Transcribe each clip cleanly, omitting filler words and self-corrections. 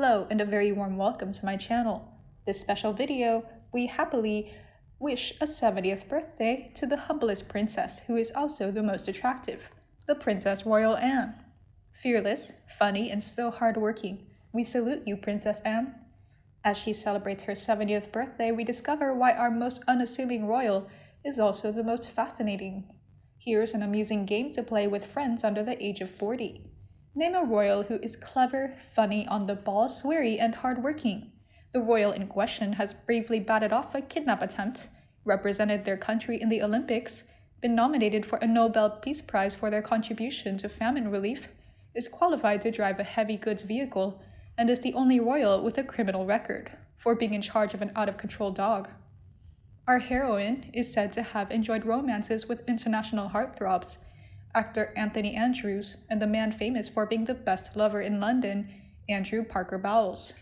Hello and a very warm welcome to my channel. This special video, we happily wish a 70th birthday to the humblest princess who is also the most attractive, the Princess Royal Anne. Fearless, funny, and so hardworking, we salute you, Princess Anne. As she celebrates her 70th birthday, we discover why our most unassuming royal is also the most fascinating. Here's an amusing game to play with friends under the age of 40. Name a royal who is clever, funny, on the ball, sweary, and hardworking. The royal in question has bravely batted off a kidnap attempt, represented their country in the Olympics, been nominated for a Nobel Peace Prize for their contribution to famine relief, is qualified to drive a heavy goods vehicle, and is the only royal with a criminal record for being in charge of an out-of-control dog. Our heroine is said to have enjoyed romances with international heartthrobs, actor Anthony Andrews, and the man famous for being the best lover in London, Andrew Parker Bowles,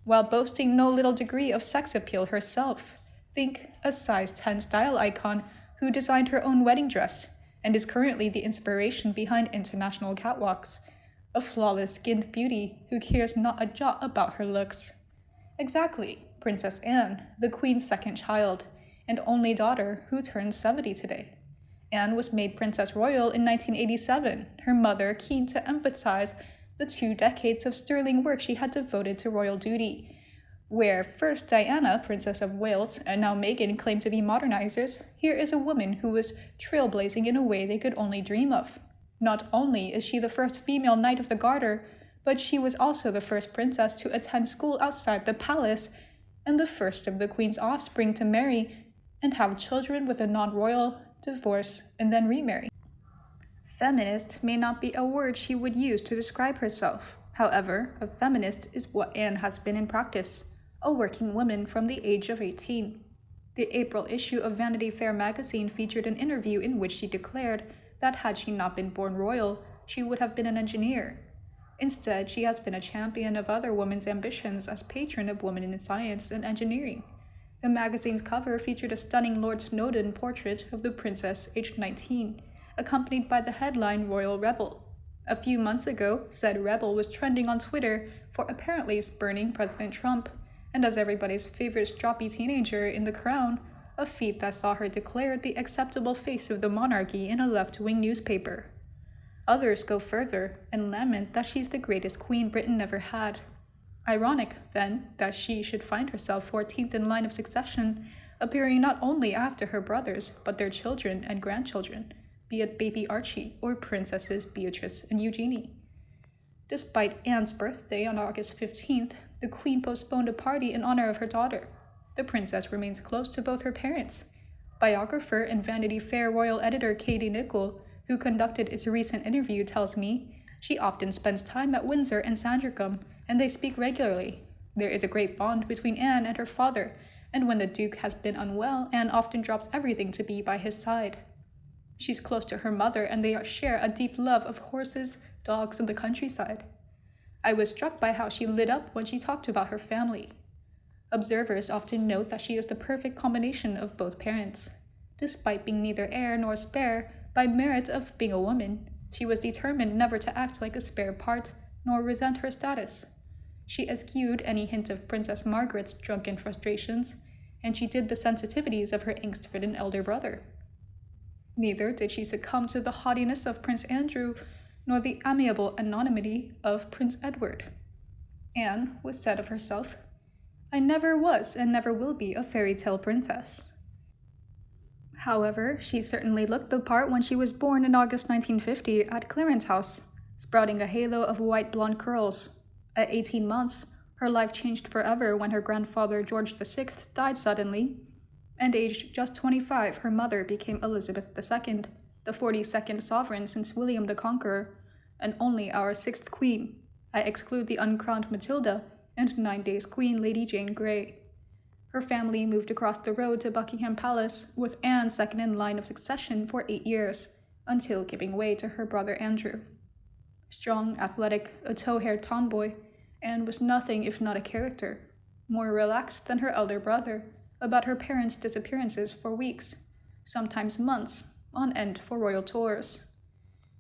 while boasting no little degree of sex appeal herself. Think a size 10 style icon who designed her own wedding dress and is currently the inspiration behind international catwalks. A flawless skinned beauty who cares not a jot about her looks. Exactly, Princess Anne, the Queen's second child, and only daughter who turned 70 today. Anne was made Princess Royal in 1987, her mother keen to emphasize the 2 decades of sterling work she had devoted to royal duty. Where first Diana, Princess of Wales, and now Meghan claim to be modernizers, here is a woman who was trailblazing in a way they could only dream of. Not only is she the first female Knight of the Garter, but she was also the first princess to attend school outside the palace, and the first of the Queen's offspring to marry and have children with a non-royal, divorce, and then remarry. Feminist may not be a word she would use to describe herself. However, a feminist is what Anne has been in practice, a working woman from the age of 18. The April issue of Vanity Fair magazine featured an interview in which she declared that had she not been born royal, she would have been an engineer. Instead, she has been a champion of other women's ambitions as patron of women in science and engineering. The magazine's cover featured a stunning Lord Snowdon portrait of the princess aged 19, accompanied by the headline Royal Rebel. A few months ago, said rebel was trending on Twitter for apparently spurning President Trump, and as everybody's favorite stroppy teenager in The Crown, a feat that saw her declared the acceptable face of the monarchy in a left-wing newspaper. Others go further and lament that she's the greatest queen Britain ever had. Ironic, then, that she should find herself 14th in line of succession, appearing not only after her brothers, but their children and grandchildren, be it baby Archie or princesses Beatrice and Eugenie. Despite Anne's birthday on August 15th, the Queen postponed a party in honor of her daughter. The princess remains close to both her parents. Biographer and Vanity Fair royal editor Katie Nicholl, who conducted its recent interview, tells me she often spends time at Windsor and Sandringham, and they speak regularly. There is a great bond between Anne and her father, and when the Duke has been unwell, Anne often drops everything to be by his side. She's close to her mother, and they share a deep love of horses, dogs, and the countryside. I was struck by how she lit up when she talked about her family. Observers often note that she is the perfect combination of both parents. Despite being neither heir nor spare, by merit of being a woman, she was determined never to act like a spare part, nor resent her status. She eschewed any hint of Princess Margaret's drunken frustrations, and she did the sensitivities of her angst-ridden elder brother. Neither did she succumb to the haughtiness of Prince Andrew, nor the amiable anonymity of Prince Edward. Anne was said of herself, "I never was and never will be a fairy tale princess." However, she certainly looked the part when she was born in August 1950 at Clarence House, sprouting a halo of white blonde curls. At 18 months, her life changed forever when her grandfather George VI died suddenly, and aged just 25, her mother became Elizabeth II, the 42nd sovereign since William the Conqueror, and only our 6th queen. I exclude the uncrowned Matilda and 9 days queen Lady Jane Grey. Her family moved across the road to Buckingham Palace, with Anne second in line of succession for 8 years, until giving way to her brother Andrew. Strong, athletic, a tow-haired tomboy, Anne was nothing if not a character, more relaxed than her elder brother about her parents' disappearances for weeks, sometimes months, on end for royal tours.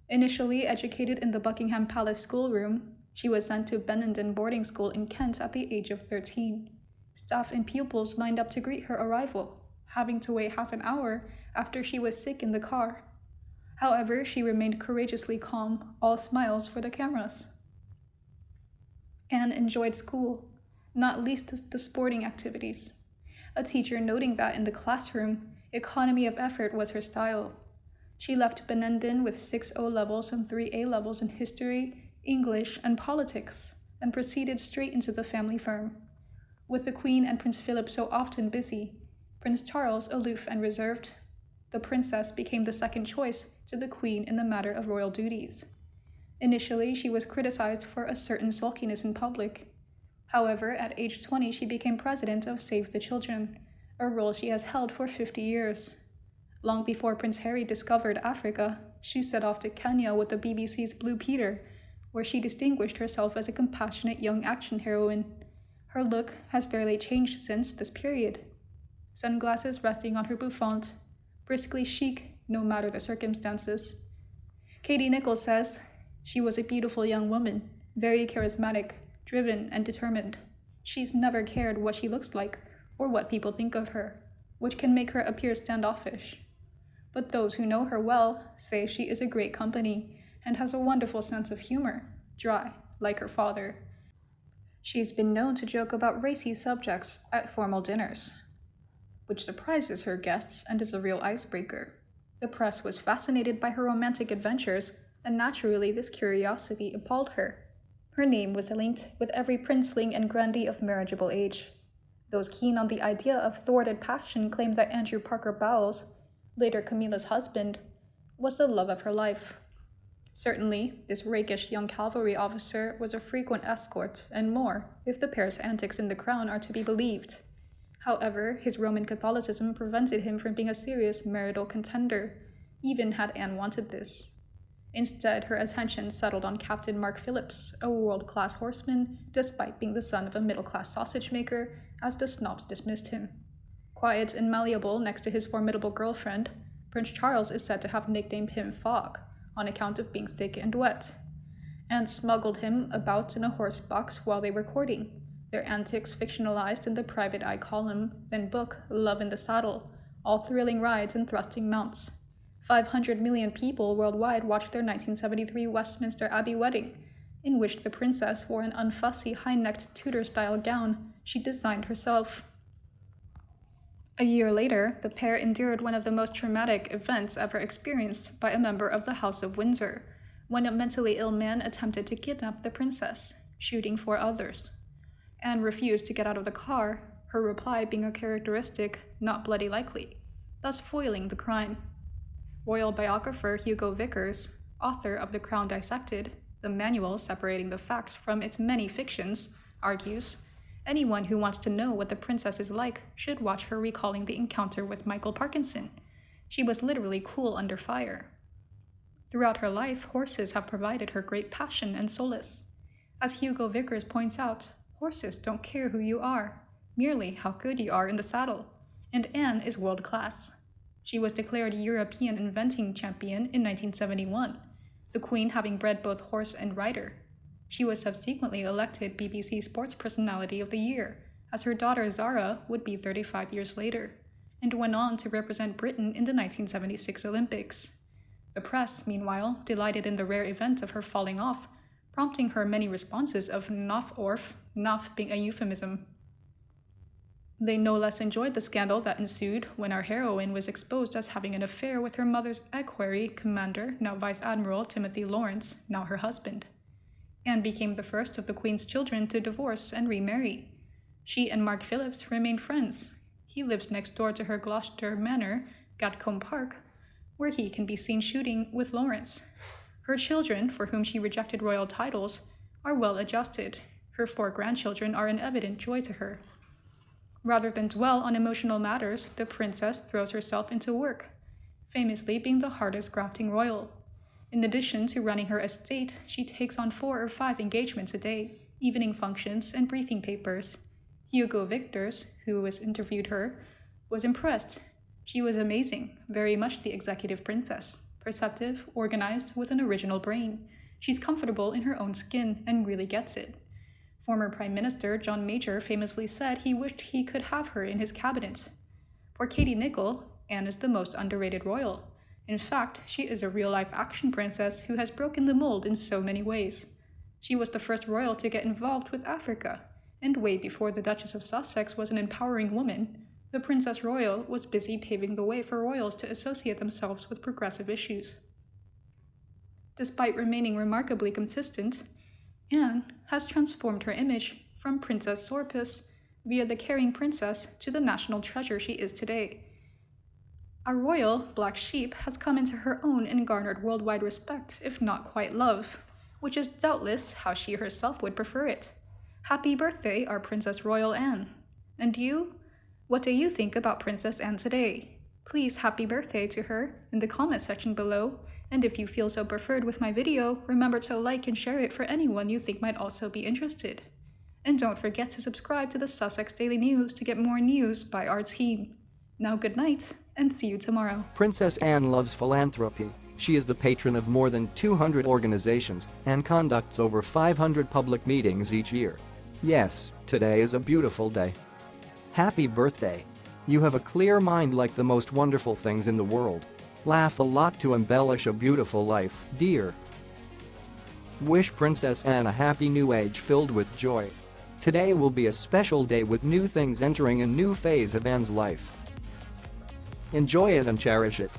Initially educated in the Buckingham Palace schoolroom, She was sent to Benenden boarding school in Kent at the age of 13. Staff and pupils lined up to greet her arrival, having to wait half an hour after she was sick in the car. However, she remained courageously calm, all smiles for the cameras. Anne enjoyed school, not least the sporting activities. A teacher noting that in the classroom, economy of effort was her style. She left Benenden with 6 O-levels and 3 A-levels in history, English, and politics, and proceeded straight into the family firm. With the Queen and Prince Philip so often busy, Prince Charles aloof and reserved, the princess became the second choice to the Queen in the matter of royal duties. Initially, she was criticized for a certain sulkiness in public. However, at age 20, she became president of Save the Children, a role she has held for 50 years. Long before Prince Harry discovered Africa, she set off to Kenya with the BBC's Blue Peter, where she distinguished herself as a compassionate young action heroine. Her look has barely changed since this period. Sunglasses resting on her bouffant, briskly chic no matter the circumstances. Katie Nichols says, "She was a beautiful young woman, very charismatic, driven, and determined. She's never cared what she looks like or what people think of her, which can make her appear standoffish. But those who know her well say she is a great company and has a wonderful sense of humor, dry, like her father. She's been known to joke about racy subjects at formal dinners, which surprises her guests and is a real icebreaker. The press was fascinated by her romantic adventures, and naturally this curiosity appalled her. Her name was linked with every princeling and grandee of marriageable age. Those keen on the idea of thwarted passion claimed that Andrew Parker Bowles, later Camilla's husband, was the love of her life. Certainly, this rakish young cavalry officer was a frequent escort, and more, if the pair's antics in the crown are to be believed. However, his Roman Catholicism prevented him from being a serious marital contender, even had Anne wanted this. Instead, her attention settled on Captain Mark Phillips, a world-class horseman, despite being the son of a middle-class sausage maker, as the snobs dismissed him. Quiet and malleable next to his formidable girlfriend, Prince Charles is said to have nicknamed him Fog, on account of being thick and wet, and smuggled him about in a horse box while they were courting, their antics fictionalized in the private eye column, then book Love in the Saddle, all thrilling rides and thrusting mounts. 500 million people worldwide watched their 1973 Westminster Abbey wedding, in which the princess wore an unfussy high-necked Tudor-style gown she designed herself. A year later, the pair endured one of the most traumatic events ever experienced by a member of the House of Windsor, when a mentally ill man attempted to kidnap the princess, shooting 4 others. Anne refused to get out of the car, her reply being a characteristic, "not bloody likely," thus foiling the crime. Royal biographer Hugo Vickers, author of The Crown Dissected, the manual separating the fact from its many fictions, argues, anyone who wants to know what the princess is like should watch her recalling the encounter with Michael Parkinson. She was literally cool under fire. Throughout her life, horses have provided her great passion and solace. As Hugo Vickers points out, horses don't care who you are, merely how good you are in the saddle, and Anne is world-class. She was declared European Inventing Champion in 1971, the Queen having bred both horse and rider. She was subsequently elected BBC Sports Personality of the Year, as her daughter Zara would be 35 years later, and went on to represent Britain in the 1976 Olympics. The press, meanwhile, delighted in the rare event of her falling off, prompting her many responses of "nof orf," nof being a euphemism. They no less enjoyed the scandal that ensued when our heroine was exposed as having an affair with her mother's equerry, Commander, now Vice Admiral Timothy Lawrence, now her husband. Anne became the first of the Queen's children to divorce and remarry. She and Mark Phillips remained friends. He lives next door to her Gloucester Manor, Gatcombe Park, where he can be seen shooting with Lawrence. Her children, for whom she rejected royal titles, are well adjusted. Her 4 grandchildren are an evident joy to her. Rather than dwell on emotional matters, the princess throws herself into work, famously being the hardest grafting royal. In addition to running her estate, she takes on 4 or 5 engagements a day, evening functions, and briefing papers. Hugo Vickers, who has interviewed her, was impressed. She was amazing, very much the executive princess, perceptive, organized, with an original brain. She's comfortable in her own skin and really gets it. Former Prime Minister John Major famously said he wished he could have her in his cabinet. For Katie Nicholl, Anne is the most underrated royal. In fact, she is a real-life action princess who has broken the mold in so many ways. She was the first royal to get involved with Africa, and way before the Duchess of Sussex was an empowering woman, the Princess Royal was busy paving the way for royals to associate themselves with progressive issues. Despite remaining remarkably consistent, Anne has transformed her image from Princess Sorpus via the caring princess to the national treasure she is today. Our royal, Black Sheep, has come into her own and garnered worldwide respect, if not quite love, which is doubtless how she herself would prefer it. Happy birthday, our Princess Royal Anne. And you? What do you think about Princess Anne today? Please happy birthday to her in the comment section below, and if you feel so preferred with my video, remember to like and share it for anyone you think might also be interested. And don't forget to subscribe to the Sussex Daily News to get more news by our team. Now good night, and see you tomorrow. Princess Anne loves philanthropy. She is the patron of more than 200 organizations and conducts over 500 public meetings each year. Yes, today is a beautiful day. Happy birthday. You have a clear mind like the most wonderful things in the world. Laugh a lot to embellish a beautiful life, dear. Wish Princess Anne a happy new age filled with joy. Today will be a special day with new things entering a new phase of Anne's life. Enjoy it and cherish it.